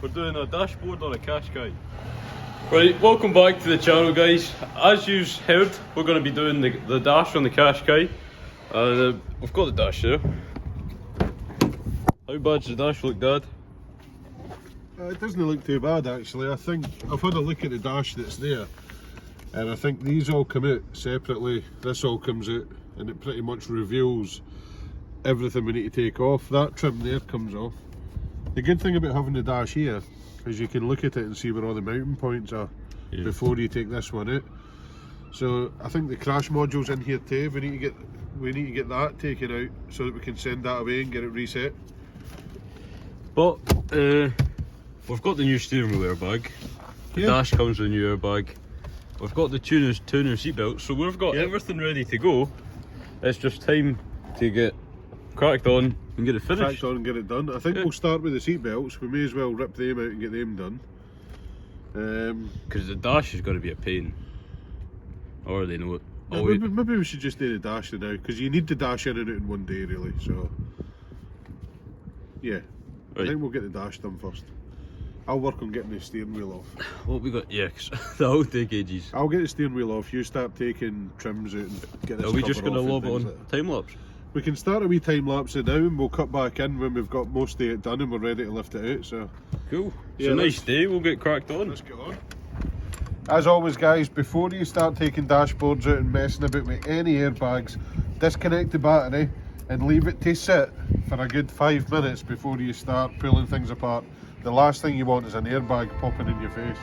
We're doing a dashboard on a Qashqai. Right, welcome back to the channel, guys. As you've heard, we're going to be doing the dash on the Qashqai. We've got the dash there. How bad's the dash look, Dad? It doesn't look too bad actually. I think I've had a look at the dash that's there, and I think these all come out separately. This all comes out and it pretty much reveals everything we need to take off. That trim there comes off. The good thing about having the dash here is you can look at it and see where all the mounting points are before you take this one out. So I think the crash module's in here too. We need to get that taken out so that we can send that away and get it reset. But we've got the new steering wheel airbag. The dash comes with a new airbag. We've got the two new seat belts, so we've got everything ready to go. It's just time to get cracked on and get it finished. Cracked on and get it done. I think we'll start with the seat belts. We may as well rip them out and get them done. Because the dash is going to be a pain. I already know it. Maybe we should just do the dash now, because you need the dash in and out in one day really, so yeah. Right. I think we'll get the dash done first. I'll work on getting the steering wheel off. What we got? Yeah, because that'll take ages. I'll get the steering wheel off, you start taking trims out and get this. Are we just going to lob it on time lapse? We can start a wee time lapse it now and we'll cut back in when we've got most of it done and we're ready to lift it out. So cool. It's a nice day, we'll get cracked on. Let's get on. As always guys, before you start taking dashboards out and messing about with any airbags, disconnect the battery and leave it to sit for a good 5 minutes before you start pulling things apart. The last thing you want is an airbag popping in your face.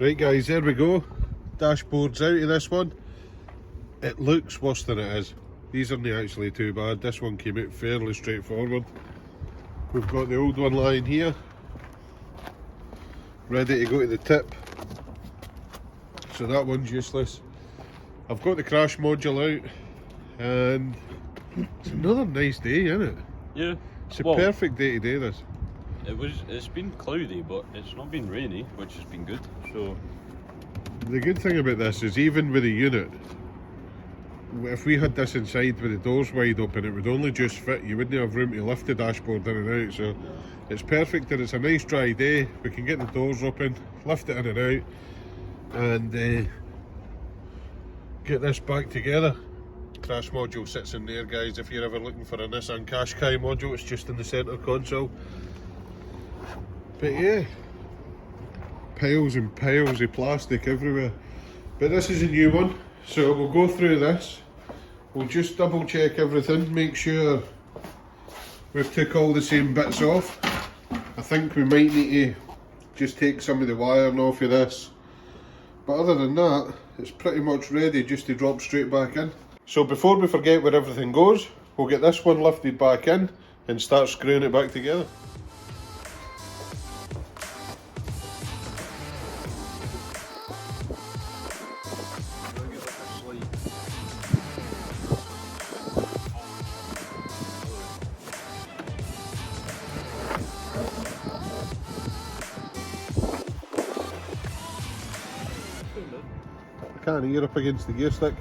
Right guys, there we go. Dashboard's out of this one. It looks worse than it is. These aren't actually too bad. This one came out fairly straightforward. We've got the old one lying here, ready to go to the tip. So that one's useless. I've got the crash module out, and it's another nice day, isn't it? Yeah. It's a perfect day to do this. It's been cloudy, but it's not been rainy, which has been good. So the good thing about this is, even with the unit, if we had this inside with the doors wide open, it would only just fit. You wouldn't have room to lift the dashboard in and out. So it's perfect that it's a nice dry day. We can get the doors open, lift it in and out, and get this back together. Crash module sits in there, guys. If you're ever looking for a Nissan Qashqai module, it's just in the centre console. But yeah, piles and piles of plastic everywhere. But this is a new one, so we'll go through this. We'll just double check everything, make sure we've took all the same bits off. I think we might need to just take some of the wiring off of this. But other than that, it's pretty much ready just to drop straight back in. So before we forget where everything goes, we'll get this one lifted back in and start screwing it back together. I can't hear up against the gear stick.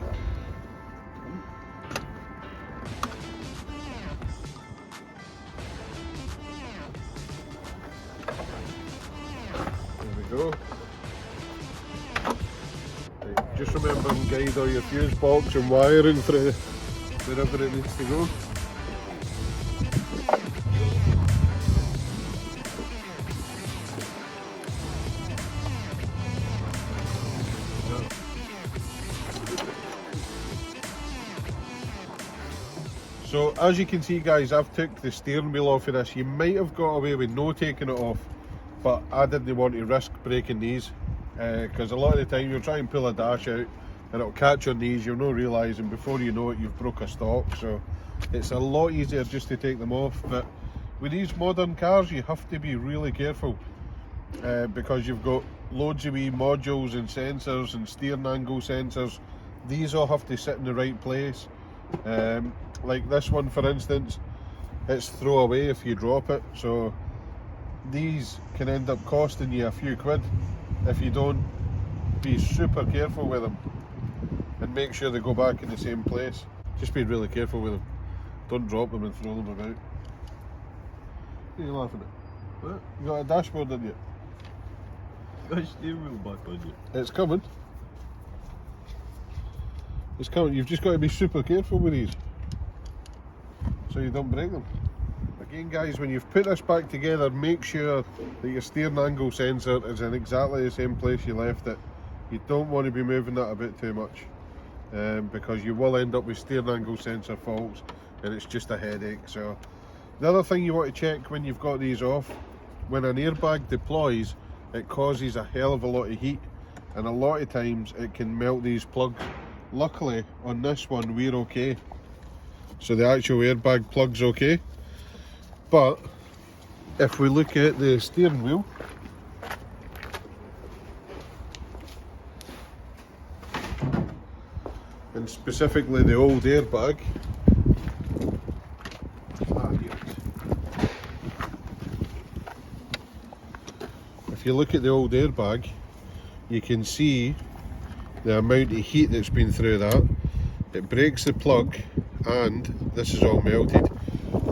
There we go. Right, just remember and guide all your fuse box and wiring for wherever it needs to go. So as you can see guys, I've took the steering wheel off of this. You might have got away with no taking it off, but I didn't want to risk breaking these, because a lot of the time you'll try and pull a dash out and it'll catch on these, you'll not realise, and before you know it you've broke a stock. So it's a lot easier just to take them off. But with these modern cars you have to be really careful, because you've got loads of wee modules and sensors and steering angle sensors. These all have to sit in the right place. Like this one for instance, it's throw away if you drop it, so these can end up costing you a few quid if you don't be super careful with them and make sure they go back in the same place. Just be really careful with them, don't drop them and throw them about. What are you laughing at? What? You got a dashboard in you? Got a steering wheel back on you. It's coming. It's coming. You've just got to be super careful with these so you don't break them. Again guys, when you've put this back together, make sure that your steering angle sensor is in exactly the same place you left it. You don't want to be moving that about too much, because you will end up with steering angle sensor faults and it's just a headache. So the other thing you want to check when you've got these off, when an airbag deploys, it causes a hell of a lot of heat and a lot of times it can melt these plugs. Luckily on this one we're okay, so the actual airbag plug's okay. But if we look at the steering wheel, and specifically the old airbag, if you look at the old airbag, you can see the amount of heat that's been through that. It breaks the plug and this is all melted.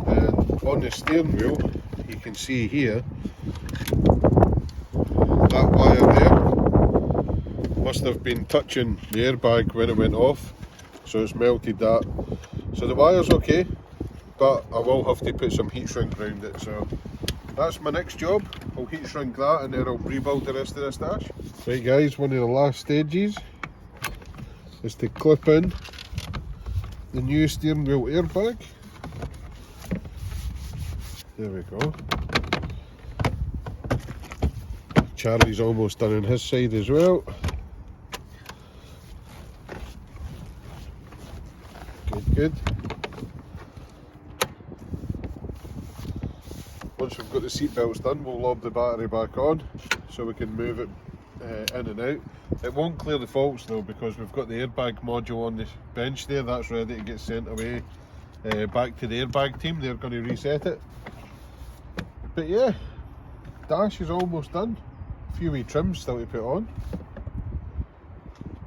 And on the steering wheel you can see here, that wire there must have been touching the airbag when it went off, so it's melted that. So the wire's okay, but I will have to put some heat shrink around it. So that's my next job. I'll heat shrink that and then I'll rebuild the rest of this dash. Right guys, one of the last stages is to clip in the new steering wheel airbag. There we go. Charlie's almost done on his side as well. Good. Once we've got the seat belts done, we'll lob the battery back on so we can move it in and out. It won't clear the faults though, because we've got the airbag module on the bench there. That's ready to get sent away back to the airbag team. They're going to reset it. But yeah, dash is almost done. A few wee trims still to put on,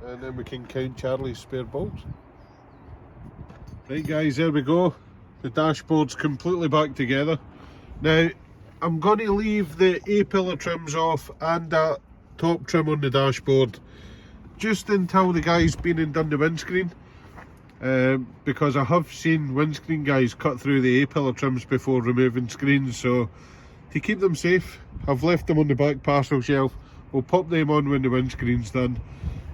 and then we can count Charlie's spare bolts. Right guys, there we go. The dashboard's completely back together. Now I'm going to leave the A-pillar trims off and that top trim on the dashboard just until the guy's been and done the windscreen, because I have seen windscreen guys cut through the A-pillar trims before removing screens. So to keep them safe, I've left them on the back parcel shelf. We'll pop them on when the windscreen's done.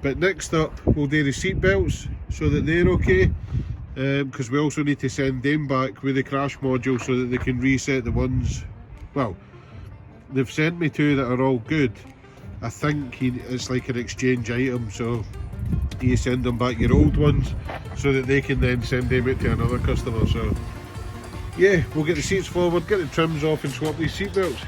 But next up we'll do the seat belts so that they're okay, because we also need to send them back with the crash module so that they can reset the ones. Well, they've sent me two that are all good. I think it's like an exchange item, so you send them back your old ones so that they can then send them out to another customer. So yeah, we'll get the seats forward, get the trims off and swap these seat belts.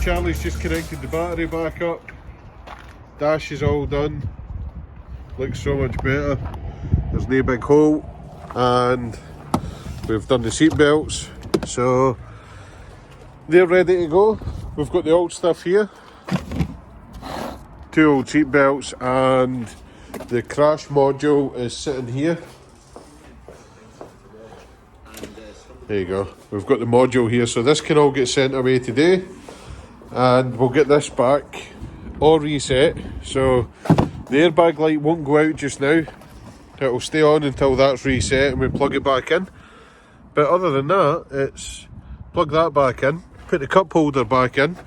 Charlie's just connected the battery back up. Dash is all done. Looks so much better. There's no big hole, and we've done the seat belts, so they're ready to go. We've got the old stuff here, 2 old seat belts, and the crash module is sitting here. There you go. We've got the module here, so this can all get sent away today, and we'll get this back or reset. So the airbag light won't go out just now. It'll stay on until that's reset and we plug it back in. But other than that, it's plug that back in, put the cup holder back in,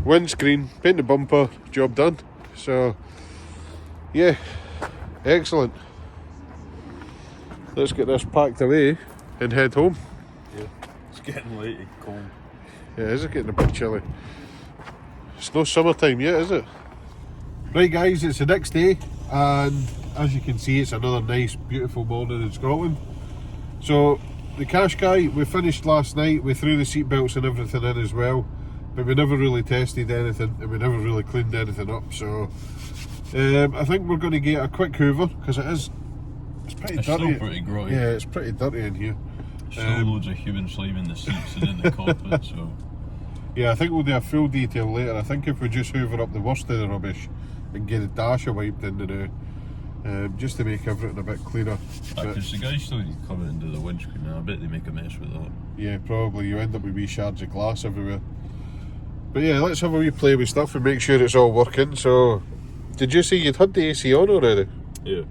windscreen, paint the bumper, job done. So yeah, excellent. Let's get this packed away and head home. Yeah, it's getting late and cold. Yeah, it is getting a bit chilly. It's no summertime yet, is it? Right guys, it's the next day, and as you can see, it's another nice beautiful morning in Scotland. So the Qashqai, we finished last night. We threw the seat belts and everything in as well, but we never really tested anything and we never really cleaned anything up. So I think we're going to get a quick hoover, because it's pretty dirty. Still pretty grotty. Yeah, it's pretty dirty in here. Still loads of human slime in the seats and in the cockpit, so yeah, I think we'll do a full detail later. I think if we just hoover up the worst of the rubbish and get a dasher wiped into the just to make everything a bit cleaner. Because the guys still need to come into the windscreen, and I bet they make a mess with that. Yeah, probably. You end up with wee shards of glass everywhere. But yeah, let's have a wee play with stuff and make sure it's all working. So, did you say you'd had the AC on already? Yeah,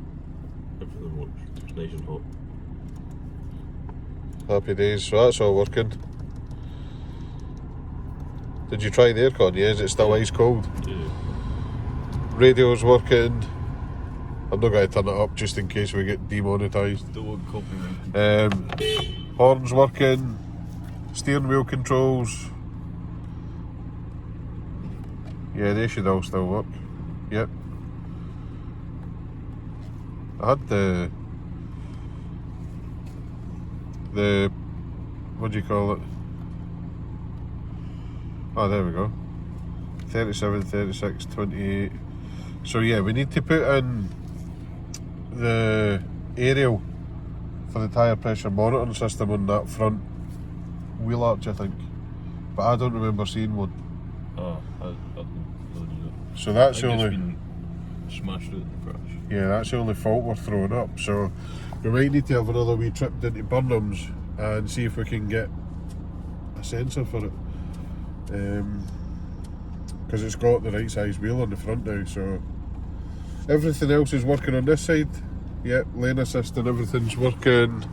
everything works. It's nice and hot. Happy days. So that's all working. Did you try the aircon? Yeah, is it still ice cold? Yeah. Radio's working. I'm not going to turn it up just in case we get demonetised. Don't want copyright. Horns working. Steering wheel controls. Yeah, they should all still work. Yep. I had the what do you call it? Oh, there we go. 37, 36, 28. So yeah, we need to put in the aerial for the tyre pressure monitoring system on that front wheel arch, I think. But I don't remember seeing one. Oh, I didn't know that. So that's the it's only... been smashed out in the crash. Yeah, that's the only fault we're throwing up. So we might need to have another wee trip into Burnham's and see if we can get a sensor for it. Because it's got the right size wheel on the front now. So everything else is working on this side. Yep, lane assist and everything's working.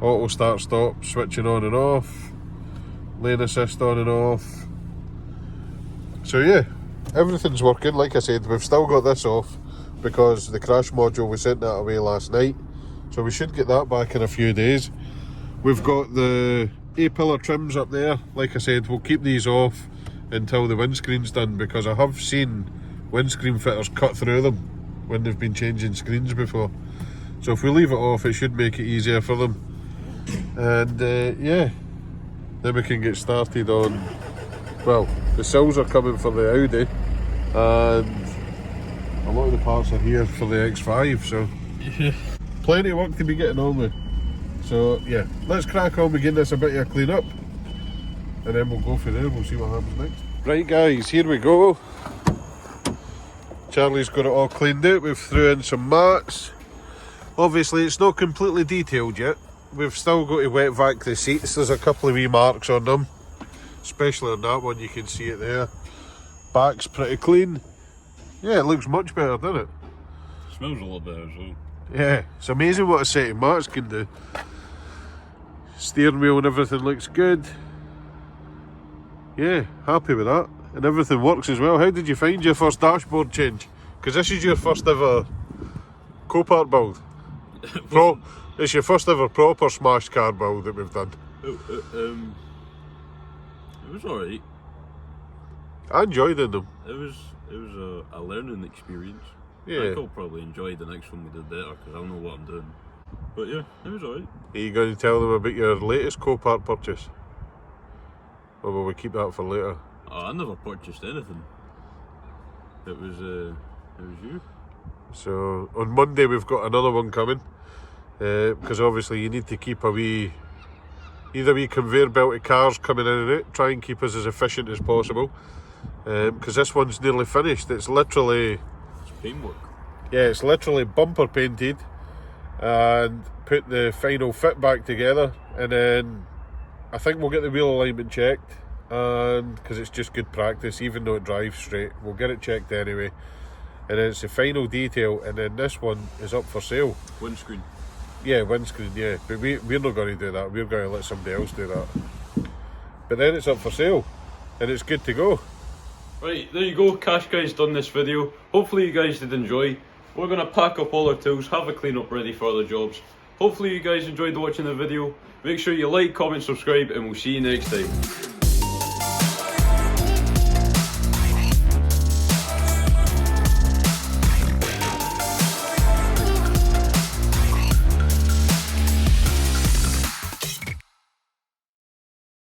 Auto start stop, switching on and off. Lane assist on and off. So yeah, everything's working. Like I said, we've still got this off because the crash module, we sent that away last night. So we should get that back in a few days. We've got the A-pillar trims up there. Like I said, we'll keep these off until the windscreen's done, because I have seen windscreen fitters cut through them when they've been changing screens before. So if we leave it off, it should make it easier for them. And yeah, then we can get started on, well, the sills are coming for the Audi, and a lot of the parts are here for the X5, so yeah, plenty of work to be getting on with. So yeah, let's crack on, begin this a bit of a clean up, and then we'll go from there. We'll see what happens next. Right guys, here we go. Charlie's got it all cleaned out. We've threw in some mats. Obviously it's not completely detailed yet. We've still got to wet vac the seats. There's a couple of wee marks on them, especially on that one. You can see it there. Back's pretty clean. Yeah, it looks much better, doesn't it? Smells a lot better as well. Yeah, it's amazing what a set of mats can do. Steering wheel and everything looks good. Yeah, happy with that. And everything works as well. How did you find your first dashboard change? Because this is your first ever copart build. It's your first ever proper smashed car build that we've done. It was alright. I enjoyed them. It was a learning experience. Yeah. I think I'll probably enjoy the next one we did better, because I'll know what I'm doing. But yeah, it was alright. Are you going to tell them about your latest copart purchase? Or will we keep that for later? Oh, I never purchased anything. It was you. So on Monday we've got another one coming, because obviously you need to keep either a wee conveyor belt of cars coming in and out, try and keep us as efficient as possible, because this one's nearly finished. It's literally, It's paintwork. yeah, it's literally bumper painted and put the final fit back together, and then I think we'll get the wheel alignment checked, and because it's just good practice, even though it drives straight, we'll get it checked anyway, and then it's the final detail, and then this one is up for sale. Windscreen. Yeah, windscreen, yeah, but we're not going to do that. We're going to let somebody else do that. But then it's up for sale, and it's good to go. Right, there you go. Qashqai's done this video. Hopefully you guys did enjoy. We're going to pack up all our tools, have a clean up ready for other jobs. Hopefully you guys enjoyed watching the video. Make sure you like, comment, subscribe, and we'll see you next time.